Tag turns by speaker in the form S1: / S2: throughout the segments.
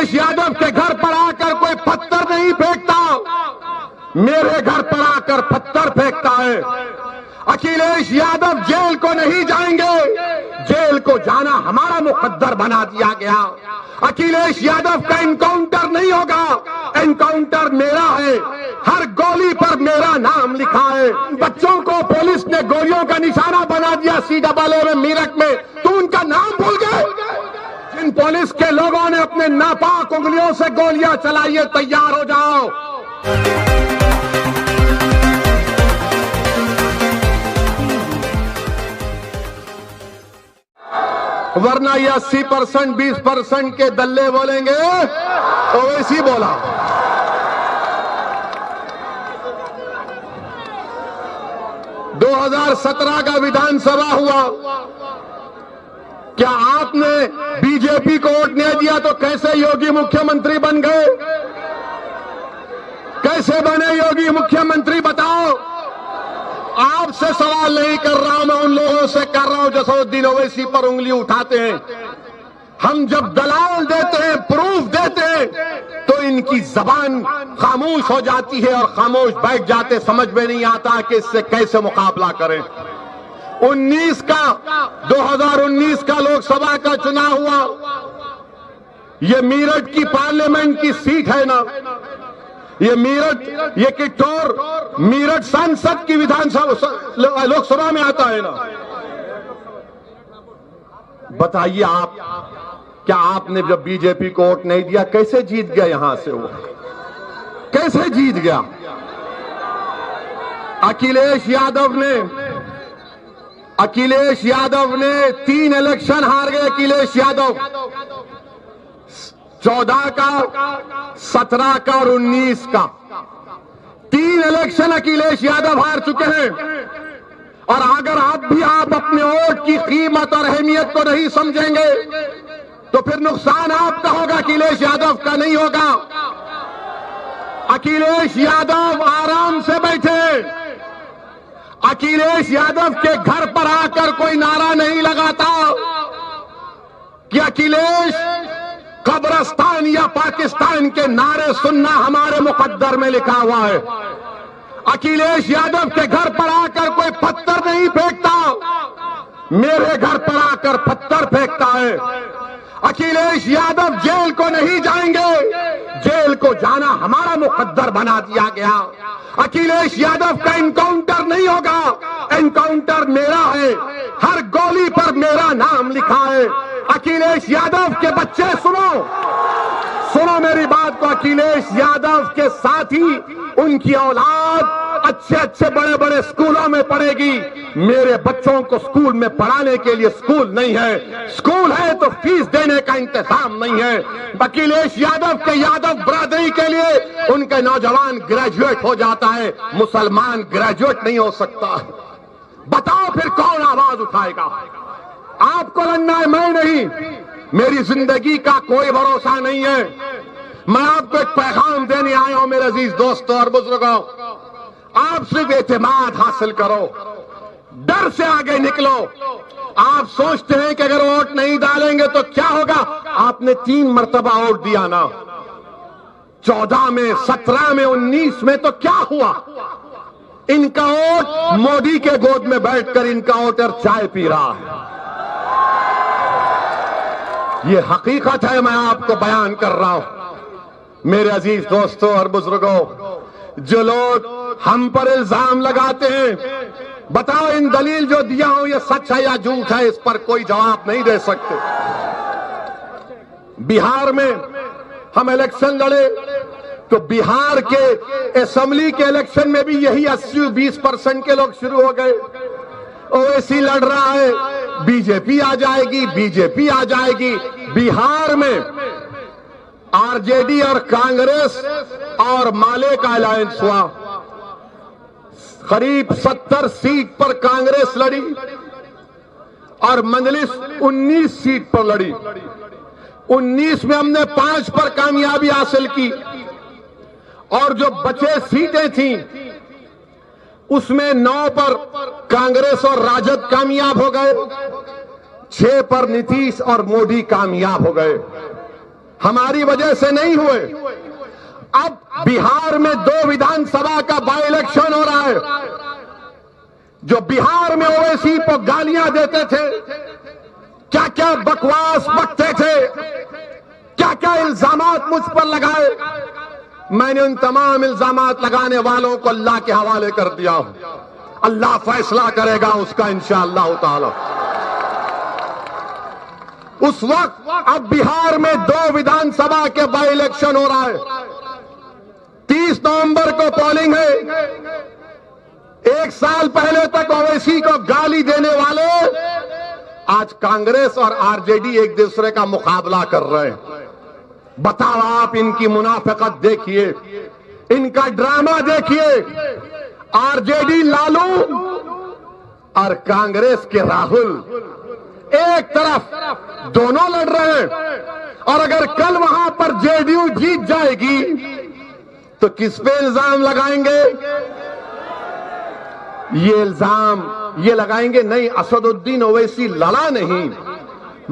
S1: अखिलेश यादव के घर पर आकर कोई पत्थर नहीं फेंकता, मेरे घर पर आकर पत्थर फेंकता है। अखिलेश यादव जेल को नहीं जाएंगे, जेल को जाना हमारा मुकद्दर बना दिया गया। अखिलेश यादव का एनकाउंटर नहीं होगा, एनकाउंटर मेरा है, हर गोली पर मेरा नाम लिखा है। बच्चों को पुलिस ने गोलियों का निशाना बना दिया CAA में मीरठ में, तो उनका नाम भूल गए? जिन पुलिस के लोगों ने अपने नापाक उंगलियों से गोलियां चलाई है, तैयार हो जाओ। वरना ये 80% 20% के दल्ले बोलेंगे तो वैसी बोला। – 2017 का विधानसभा हुआ, क्या आपने बीजेपी को वोट नहीं दिया तो कैसे योगी मुख्यमंत्री बन गए? कैसे बने योगी मुख्यमंत्री बताओ? आपसे सवाल नहीं कर रहा हूं, मैं उन लोगों से कर रहा हूं जो असदुद्दीन ओवैसी पर उंगली उठाते हैं। हम जब दलाल देते हैं, प्रूफ देते हैं, तो इनकी जबान खामोश हो जाती है और खामोश बैठ जाते, समझ में नहीं आता कि इससे कैसे मुकाबला करें। 2019 का लोकसभा का चुनाव हुआ, ये मीरठ की पार्लियामेंट की सीट है ना, ये मीरठ, ये किटौर मीरठ संसद की विधानसभा लोकसभा में आता है ना। बताइए आप, क्या आपने जब बीजेपी को वोट नहीं दिया कैसे जीत गया? यहां से वो कैसे जीत गया? अखिलेश यादव ने 3 इलेक्शन हार गए। अखिलेश यादव 14 का, 17 का और 19 का 3 इलेक्शन अखिलेश यादव हार चुके हैं। और अगर आप अपने वोट की कीमत और अहमियत को नहीं समझेंगे तो फिर नुकसान आपका होगा, अखिलेश यादव का नहीं होगा। अखिलेश यादव आराम से बैठे, अखिलेश यादव के घर पर आकर कोई नारा नहीं लगाता कि अखिलेश कब्रिस्तान या पाकिस्तान के नारे सुनना हमारे मुकद्दर में लिखा हुआ है। अखिलेश यादव के घर पर आकर कोई पत्थर नहीं फेंकता, मेरे घर पर आकर पत्थर फेंकता है। अखिलेश यादव जेल को नहीं जाएंगे, जेल को जाना हमारा मुकद्दर बना दिया गया। अखिलेश यादव का एनकाउंटर नहीं होगा, एनकाउंटर मेरा है, हर गोली पर मेरा नाम लिखा है। अखिलेश यादव के बच्चे सुनो मेरी बात को, अखिलेश यादव के साथी, उनकी औलाद अच्छे बड़े स्कूलों में पढ़ेगी। मेरे बच्चों को स्कूल में पढ़ाने के लिए स्कूल नहीं है, स्कूल है तो फीस देने का इंतजाम नहीं है। अखिलेश यादव के यादव बरादरी के लिए उनके नौजवान ग्रेजुएट हो जाता है, मुसलमान ग्रेजुएट नहीं हो सकता। बताओ फिर कौन आवाज उठाएगा? आपको लड़ना है, मैं नहीं। मेरी जिंदगी का कोई भरोसा नहीं है। मैं आपको एक पैगाम देने आया हूं मेरे अजीज दोस्तों और बुजुर्गों, आप सिर्फ एतमाद हासिल करो, डर से आगे निकलो। आप सोचते हैं कि अगर वोट नहीं डालेंगे तो क्या होगा? आपने 3 मरतबा वोट दिया ना, 14 में, 17 में, 19 में, तो क्या हुआ? इनका वोट मोदी के गोद में बैठकर इनका वोटर चाय पी रहा है। ये हकीकत है, मैं आपको बयान कर रहा हूं। मेरे अजीज दोस्तों और बुजुर्गों, जो लोग हम पर इल्जाम लगाते हैं, बताओ इन दलील जो दिया हूं ये सच है या झूठ है? इस पर कोई जवाब नहीं दे सकते। बिहार में हम इलेक्शन लड़े तो बिहार के असेंबली के इलेक्शन में भी यही 80-20% के लोग शुरू हो गए। ओवैसी लड़ रहा है, बीजेपी आ जाएगी, बीजेपी आ जाएगी। बिहार में आरजेडी और कांग्रेस और माले का अलायंस हुआ। करीब 70 सीट पर कांग्रेस लड़ी और मजलिस 19 सीट पर लड़ी। 19 में हमने 5 पर कामयाबी हासिल की और जो बचे सीटें थीं उसमें 9 पर कांग्रेस और राजद कामयाब हो गए, 6 पर नीतीश और मोदी कामयाब हो गए। हमारी वजह से नहीं हुए। अब बिहार में 2 विधानसभा का बाई इलेक्शन हो रहा है। जो बिहार में ओवैसी को गालियां देते थे, क्या क्या बकवास बकते थे, क्या क्या इल्जामात मुझ पर लगाए, मैंने उन तमाम इल्जामात लगाने वालों को अल्लाह के हवाले कर दिया हूं। अल्लाह फैसला करेगा उसका इंशाअल्लाह ताला। उस वक्त अब बिहार में 2 विधानसभा के बाई इलेक्शन हो रहा है। 30 नवंबर को पोलिंग है। 1 साल पहले तक ओवैसी को गाली देने वाले आज कांग्रेस और आरजेडी एक दूसरे का मुकाबला कर रहे हैं। बताओ आप, इनकी मुनाफिकत देखिए, इनका ड्रामा देखिए। आरजेडी लालू और कांग्रेस के राहुल एक तरफ दोनों लड़ रहे हैं, और अगर कल वहां पर जेडीयू जीत जाएगी तो किस पे इल्जाम लगाएंगे? ये इल्जाम ये लगाएंगे, नहीं असदुद्दीन ओवैसी लड़ा नहीं,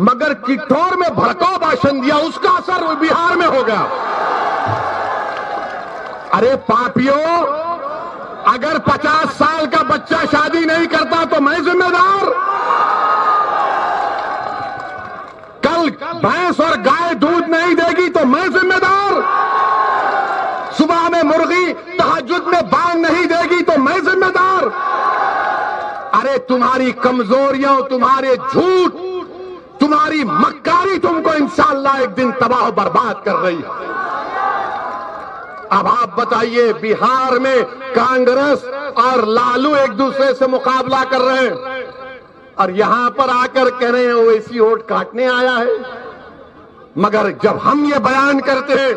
S1: मगर किठौर में भड़काऊ भाषण दिया, उसका असर बिहार में हो गया। अरे पापियों, अगर 50 साल का बच्चा शादी नहीं करता तो मैं जिम्मेदार? कल भैंस और गाय दूध नहीं देगी तो मैं जिम्मेदार? सुबह में मुर्गी तहज्जुद में बांग नहीं देगी तो मैं जिम्मेदार? अरे तुम्हारी कमजोरियां, तुम्हारे झूठ, तुम्हारी मक्कारी तुमको इंशाअल्लाह एक दिन तबाह बर्बाद कर रही है। अब आप बताइए, बिहार में कांग्रेस और लालू एक दूसरे से मुकाबला कर रहे हैं, और यहां पर आकर कह रहे हैं ओवैसी वोट काटने आया है। मगर जब हम ये बयान करते हैं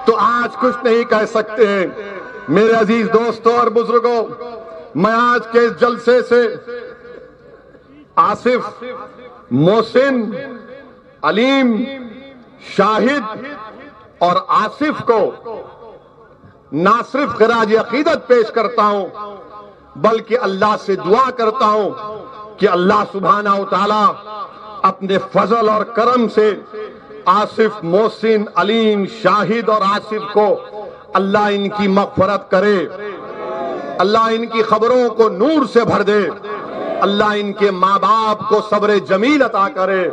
S1: तो आज कुछ नहीं कह सकते हैं। मेरे अजीज दोस्तों और बुजुर्गों, मैं आज के इस जलसे से आसिफ, मोहसिन, अलीम, शाहिद और आसिफ को ना सिर्फ खराज अकीदत पेश करता हूं, बल्कि अल्लाह से दुआ करता हूं कि अल्लाह सुब्हाना व तआला अपने फजल और करम से आसिफ, मोहसिन, अलीम, शाहिद और आसिफ को अल्लाह इनकी मग़फ़िरत करे, अल्लाह इनकी खबरों को नूर से भर दे, अल्लाह इनके माँ बाप को सब्र जमील अता करे,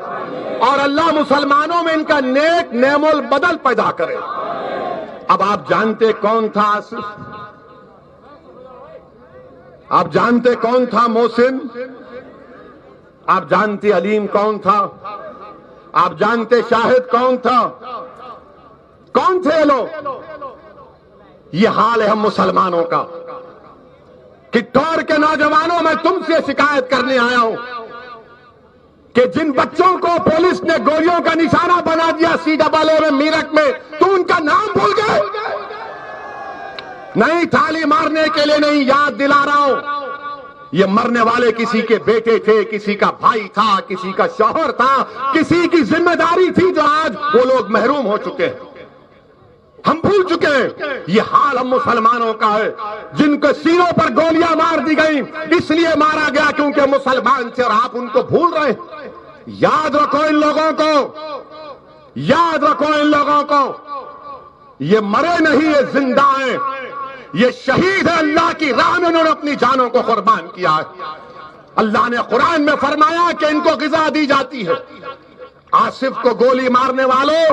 S1: और अल्लाह मुसलमानों में इनका नेक नेमुल बदल पैदा करे। अब आप जानते कौन था आसिफ? आप जानते कौन था मोहसिन? आप जानते अलीम कौन था? आप जानते शाहिद कौन था? कौन थे लोग? ये हाल है हम मुसलमानों का। किठौर के नौजवानों, मैं तुमसे शिकायत करने आया हूं कि जिन बच्चों को पुलिस ने गोलियों का निशाना बना दिया CAA में, मीरठ में, तुम उनका नाम भूल गए? नहीं, थाली मारने के लिए नहीं, याद दिला रहा हूं, ये मरने वाले किसी के बेटे थे, किसी का भाई था, किसी का शौहर था, किसी की जिम्मेदारी थी, जो आज वो लोग महरूम हो चुके हैं। हम भूल चुके हैं। ये हाल हम मुसलमानों का है, जिनको सीनों पर गोलियां मार दी गई, इसलिए मारा गया क्योंकि मुसलमान थे, और आप उनको भूल रहे हैं। याद रखो इन लोगों को, याद रखो इन लोगों को। ये मरे नहीं, ये जिंदा हैं, ये शहीद है, अल्लाह की राह में उन्होंने अपनी जानों को कुर्बान किया है। अल्लाह ने कुरान में फरमाया कि इनको ग़िज़ा दी जाती है। आसिफ को गोली मारने वालों,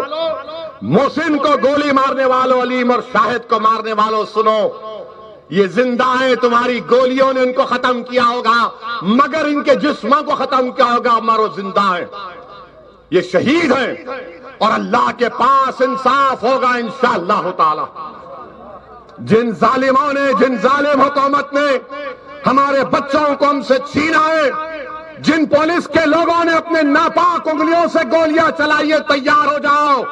S1: मोहसिन को गोली मारने वालों, अलीम और शाहिद को मारने वालों, सुनो, ये जिंदा है, तुम्हारी गोलियों ने इनको खत्म किया होगा, मगर इनके जिस्मों को खत्म किया होगा, मरो जिंदा है। ये शहीद हैं, और अल्लाह के पास इंसाफ होगा इंशाअल्लाह ताला। जिन जालिमों ने, जिन जालिम हुकूमत ने हमारे बच्चों को हमसे छीना है, जिन पुलिस के लोगों ने अपने नापाक उंगलियों से गोलियां चलाई है, तैयार हो जाओ,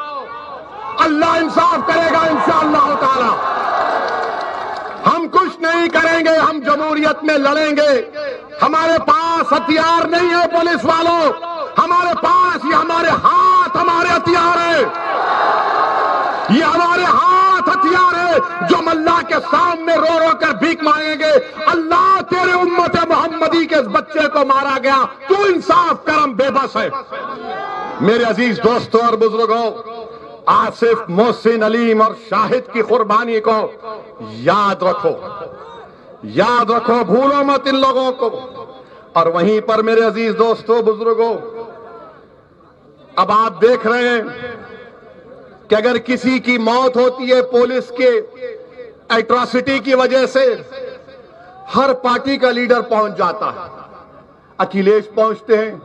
S1: अल्लाह इंसाफ करेगा इंशाअल्लाह ताला। हम कुछ नहीं करेंगे, हम जमहूरियत में लड़ेंगे। हमारे पास हथियार नहीं है पुलिस वालों, हमारे पास ये हमारे हाथ, हमारे हथियार है, ये हमारे हाथ हथियार है, जो हम अल्लाह के सामने रो रो कर भीख मांगेंगे। अल्लाह, तेरे उम्मत मोहम्मदी के इस बच्चे को मारा गया, तू इंसाफ करम, बेबस है। मेरे अजीज दोस्तों और बुजुर्गों, आसिफ, मोहसिन, अलीम और शाहिद की कुर्बानी को याद रखो, याद रखो, भूलो मत इन लोगों को। और वहीं पर मेरे अजीज दोस्तों, बुजुर्गों, अब आप देख रहे हैं कि अगर किसी की मौत होती है पुलिस के एट्रॉसिटी की वजह से, हर पार्टी का लीडर पहुंच जाता है। अखिलेश पहुंचते हैं,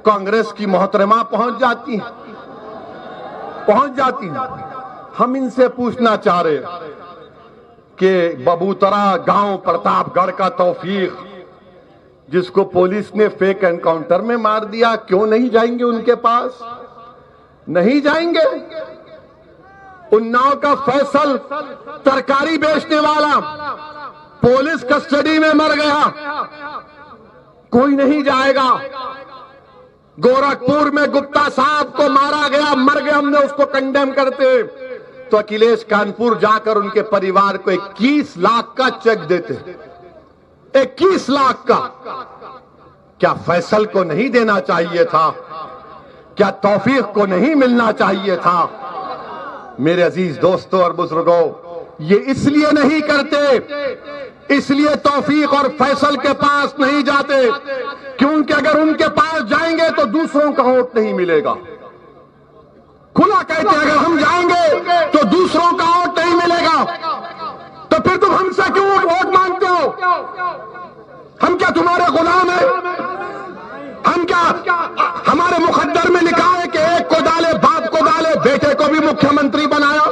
S1: कांग्रेस की मोहतरमा पहुंच जाती है। हम इनसे पूछना चाह रहे कि बबूतरा गांव प्रतापगढ़ का तौफीक, जिसको पुलिस ने फेक एनकाउंटर में मार दिया, क्यों नहीं जाएंगे उनके पास? नहीं जाएंगे। उन्नाव का फैसल, तरकारी बेचने वाला, पुलिस कस्टडी में मर गया, कोई नहीं जाएगा। गोरखपुर में गुप्ता साहब को मारा गया, मर गया, हमने उसको कंडेम करते, तो अखिलेश कानपुर जाकर उनके परिवार को 21 लाख का चेक देते। 21 लाख का। क्या फैसल को नहीं देना चाहिए था? क्या तौफीक को नहीं मिलना चाहिए था? मेरे अजीज दोस्तों और बुजुर्गों, ये इसलिए नहीं करते, इसलिए तौफीक और फैसल के पास नहीं जाते क्योंकि अगर उनके पास जाएंगे तो दूसरों का वोट नहीं मिलेगा। खुला कहते हैं, अगर हम जाएंगे तो दूसरों का वोट नहीं मिलेगा। तो फिर तुम हमसे क्यों वोट मांगते हो? हम क्या तुम्हारे गुलाम हैं? हम क्या, हमारे मुकद्दर में लिखा है कि एक को डाले, बाप को डाले, बेटे को भी मुख्यमंत्री बनाया,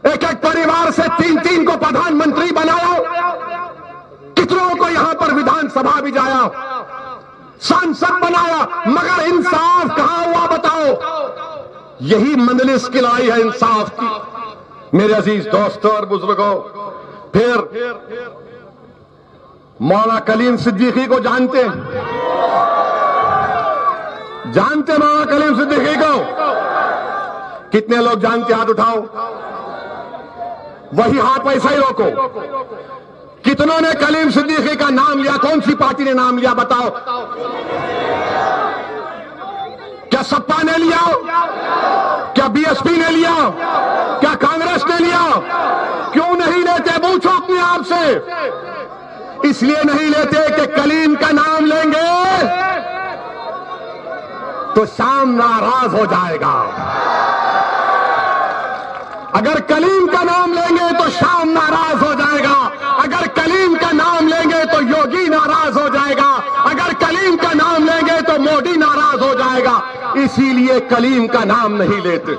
S1: एक एक परिवार से 3-3 को प्रधानमंत्री बनाया, कितनों को यहां पर विधानसभा भी जाया, सांसद बनाया, मगर इंसाफ कहां हुआ बताओ? यही मंजलिस की लड़ाई है इंसाफ की। मेरे अजीज दोस्तों और बुजुर्गों, फिर मौला कलीम सिद्दीकी को जानते मौला कलीम सिद्दीकी को? कितने लोग जानते? हाथ उठाओ। वही हाथ वैसा ही रोको। कितनों ने कलीम सिद्दीकी का नाम लिया? कौन सी पार्टी ने नाम लिया बताओ? क्या सपा ने लिया? क्या बीएसपी ने लिया? क्या कांग्रेस ने लिया? क्यों नहीं लेते? पूछो अपने आप से। इसलिए नहीं लेते कि कलीम का नाम लेंगे तो शाम नाराज हो जाएगा। अगर कलीम का नाम लेंगे तो शाम नाराज हो जाएगा। अगर कलीम का नाम लेंगे तो योगी नाराज हो जाएगा। अगर कलीम का नाम लेंगे तो मोदी नाराज हो जाएगा। इसीलिए कलीम का नाम नहीं लेते।